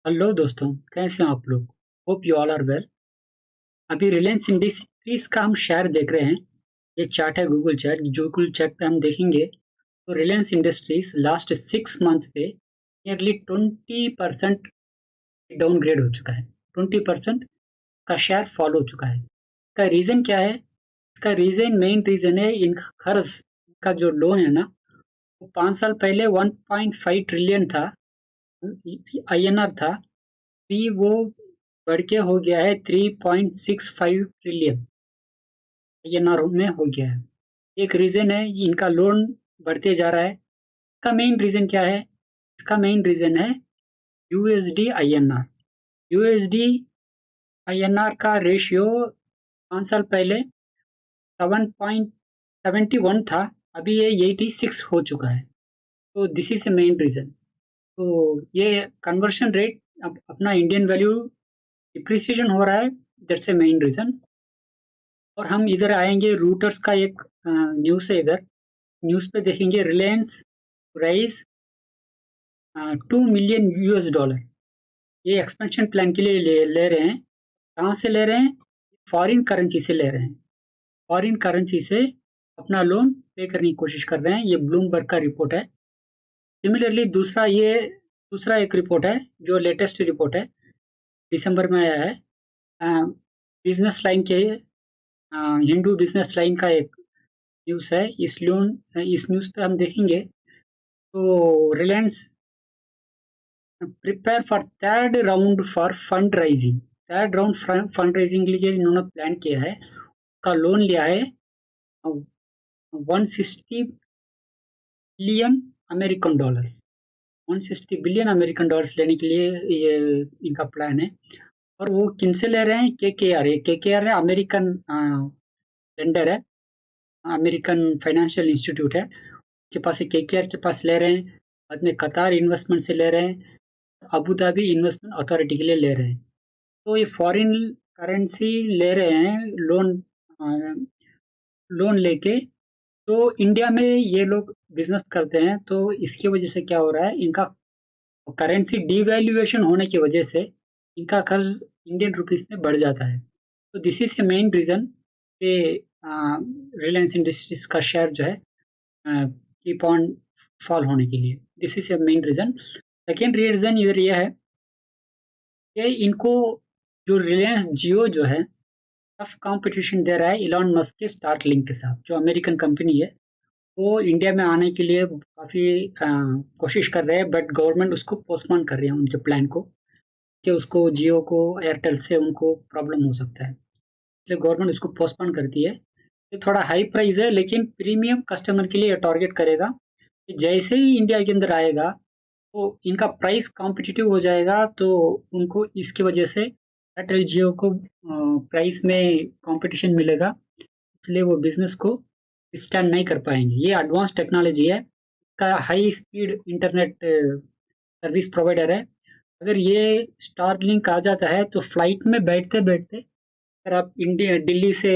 Hello दोस्तों, कैसे हैं आप लोग? Hope you all are well. अभी रिलायंस इंडस्ट्रीज का हम शेयर देख रहे हैं। ये चार्ट है गूगल चैट पे हम देखेंगे तो रिलायंस इंडस्ट्रीज लास्ट 6 मंथ पे नियरली 20% डाउनग्रेड हो चुका है। 20% का शेयर फॉल हो चुका है। इसका रीजन क्या है? इसका मेन रीजन है इनका कर्ज का जो लोन है ना, वो 5 साल पहले 1.5 ट्रिलियन था, INR था। अभी वो बढ़ के हो गया है 3.65 ट्रिलियन INR में हो गया है। एक रीजन है इनका लोन बढ़ते जा रहा है। इसका मेन रीजन क्या है? इसका मेन रीजन है USD INR। USD INR का रेशियो 5 साल पहले 7.71 था, अभी ये 86 हो चुका है। तो this is a main reason. तो ये कन्वर्शन रेट अब अपना इंडियन वैल्यू डिप्रिसिएशन हो रहा है, दैट्स ए मेन रीजन। और हम इधर आएंगे, रूटर्स का एक न्यूज़ है इधर। न्यूज़ पे देखेंगे रिलायंस राइज $2 मिलियन। ये एक्सपेंशन प्लान के लिए ले रहे हैं। कहाँ से ले रहे हैं? फॉरिन करेंसी से ले रहे हैं। फॉरिन करेंसी से अपना लोन पे करने की कोशिश कर रहे हैं। ये ब्लूमबर्ग का रिपोर्ट है। सिमिलरली दूसरा एक रिपोर्ट है जो लेटेस्ट रिपोर्ट है, दिसंबर में आया है। बिजनेस लाइन के हिंदू बिजनेस लाइन का एक न्यूज़ है। इस न्यूज़ पे हम देखेंगे तो Reliance prepare for third round for fund rising. Third round fund rising के लिए इन्होंने प्लान किया है। का लोन लिया है 160 billion American dollars. 160 billion American dollars लेने के लिए ये इनका प्लान है। और वो किन से ले रहे हैं? KKR। KKR है, अमेरिकन लेंडर है, अमेरिकन फाइनेंशियल इंस्टीट्यूट है। के पास से KKR के पास ले रहे हैं। बाद में कतार इन्वेस्टमेंट से ले रहे हैं। अबू धाबी इन्वेस्टमेंट अथॉरिटी के लिए ले रहे हैं। तो ये फॉरेन करेंसी ले रहे हैं लोन लेके। तो इंडिया में ये लोग बिजनेस करते हैं, तो इसकी वजह से क्या हो रहा है, इनका करेंसी डिवैल्यूएशन होने की वजह से इनका कर्ज इंडियन रुपीस में बढ़ जाता है। तो this is a main reason कि रिलायंस इंडस्ट्रीज का शेयर जो है कीप ऑन फॉल होने के लिए। This is a main reason. Second reason इधर यह है कि इनको जो रिलायंस जियो जो है, टफ कंपटीशन दे रहा है इलॉन मस्क के स्टारलिंक के साथ, जो अमेरिकन कंपनी है। वो इंडिया में आने के लिए काफ़ी कोशिश कर रहे हैं, बट गवर्नमेंट उसको पोस्टपोन कर रही है उनके प्लान को, कि उसको जियो को एयरटेल से उनको प्रॉब्लम हो सकता है, इसलिए गवर्नमेंट उसको पोस्टपोन करती है। ये थोड़ा हाई प्राइस है, लेकिन प्रीमियम कस्टमर के लिए टारगेट करेगा कि जैसे ही इंडिया के अंदर आएगा तो इनका प्राइस कॉम्पिटिटिव हो जाएगा, तो उनको इसकी वजह से एयरटेल जियो को प्राइस में कंपटीशन मिलेगा, इसलिए वो बिजनेस को स्टैंड नहीं कर पाएंगे। ये एडवांस टेक्नोलॉजी है, का high speed internet service provider है। अगर ये स्टारलिंक आ जाता है तो फ्लाइट में बैठते बैठते, अगर आप इंडिया दिल्ली से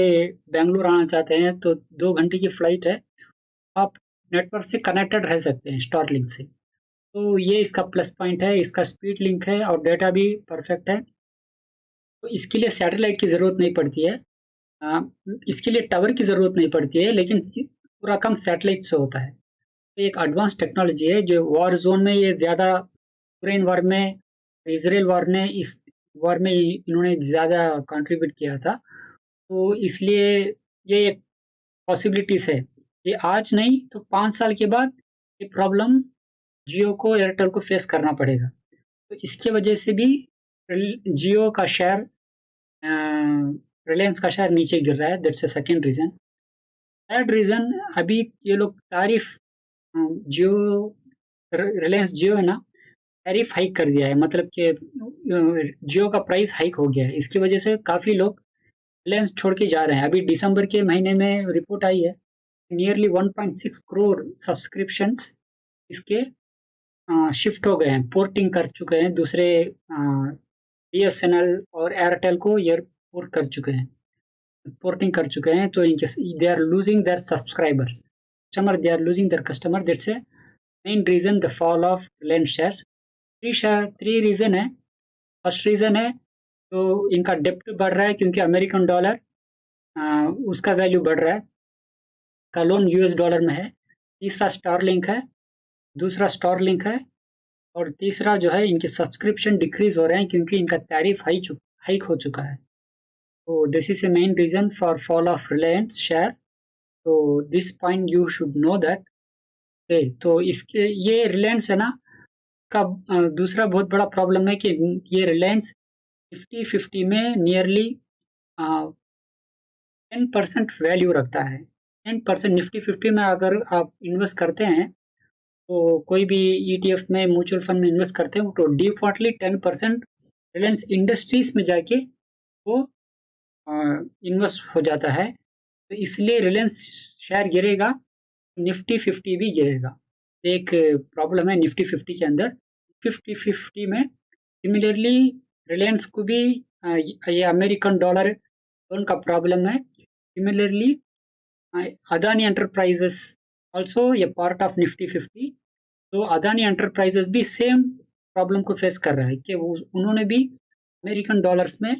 बेंगलुरु आना चाहते हैं तो 2 घंटे की फ्लाइट है, आप नेटवर्क से कनेक्टेड रह सकते हैं स्टारलिंक से। तो ये इसका प्लस पॉइंट है, इसका स्पीड लिंक है और डेटा भी परफेक्ट है। तो इसके लिए सैटेलाइट की ज़रूरत नहीं पड़ती है। अ, इसके लिए टावर की ज़रूरत नहीं पड़ती है, लेकिन पूरा काम सैटेलाइट से होता है। तो एक एडवांस टेक्नोलॉजी है जो वॉर जोन में ये ज़्यादा, यूक्रेन वॉर में, इसराइल वॉर ने इस वॉर में इन्होंने ज़्यादा कंट्रीब्यूट किया था। तो इसलिए ये एक पॉसिबिलिटीज़ है। ये आज नहीं तो 5 साल के बाद ये प्रॉब्लम जियो को, एयरटेल को फेस करना पड़ेगा। तो इसकी वजह से भी जियो का शेयर, रिलायंस का शेयर नीचे गिर रहा है। That's a second reason. Third reason, अभी ये लोग तारीफ, जियो, रिलायंस जियो है ना, टैरिफ हाइक कर दिया है, मतलब कि जियो का प्राइस हाइक हो गया है। इसकी वजह से काफ़ी लोग रिलायंस छोड़ के जा रहे हैं। अभी दिसंबर के महीने में रिपोर्ट आई है, नियरली 1.6 करोड़ सब्सक्रिप्शंस इसके शिफ्ट हो गए हैं, पोर्टिंग कर चुके हैं दूसरे BSNL और एयरटेल को एयरपोर्ट कर चुके हैं, पोर्टिंग कर चुके हैं। तो इनके they are losing their subscribers, customer, they are losing their customer. That's a main reason the fall of Reliance shares. Three reason है फर्स्ट रीज़न है तो इनका डेप्ट बढ़ रहा है क्योंकि अमेरिकन डॉलर उसका वैल्यू बढ़ रहा है, का लोन यूएस डॉलर में है। तीसरा स्टारलिंक है, दूसरा स्टारलिंक है और तीसरा जो है इनके सब्सक्रिप्शन डिक्रीज़ हो रहे हैं क्योंकि इनका टैरिफ हाइक हो चुका है। तो this is a main reason for fall of Reliance share. तो this point you should know that. तो इसके ये रिलायंस है ना का दूसरा बहुत बड़ा प्रॉब्लम है कि ये रिलायंस 50-50 में नियरली 10% वैल्यू रखता है। 10% निफ्टी 50 में अगर आप इन्वेस्ट करते हैं तो कोई भी ईटीएफ में म्यूचुअल फंड में इन्वेस्ट करते हैं तो डिफॉल्टली 10% रिलायंस इंडस्ट्रीज में जाके वो इन्वेस्ट हो जाता है। तो इसलिए रिलायंस शेयर गिरेगा, निफ्टी 50 भी गिरेगा। एक प्रॉब्लम है निफ्टी 50 के अंदर। 50-50 में सिमिलरली रिलायंस को भी ये अमेरिकन डॉलर लोन का प्रॉब्लम है। सिमिलरली अदानी एंटरप्राइजेस आल्सो ये पार्ट ऑफ निफ्टी 50। तो अदानी एंटरप्राइजेस भी सेम प्रॉब्लम को फेस कर रहा है कि वो उन्होंने भी अमेरिकन डॉलर्स में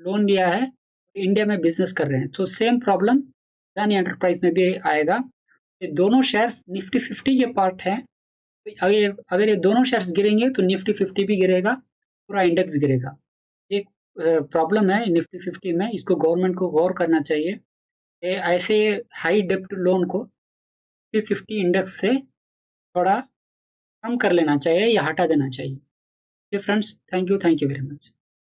लोन लिया है, इंडिया में बिजनेस कर रहे हैं। तो सेम प्रॉब्लम अदानी एंटरप्राइज में भी आएगा। ये दोनों शेयर्स निफ्टी 50 के पार्ट हैं। अगर अगर ये दोनों शेयर्स गिरेंगे तो निफ्टी 50 भी गिरेगा, पूरा इंडेक्स गिरेगा। एक प्रॉब्लम है निफ्टी 50 में, इसको गवर्नमेंट को गौर करना चाहिए। ऐसे हाई डेप्ट लोन को निफ्टी 50 इंडेक्स से थोड़ा कम कर लेना चाहिए या हटा देना चाहिए। Okay friends, thank you very much.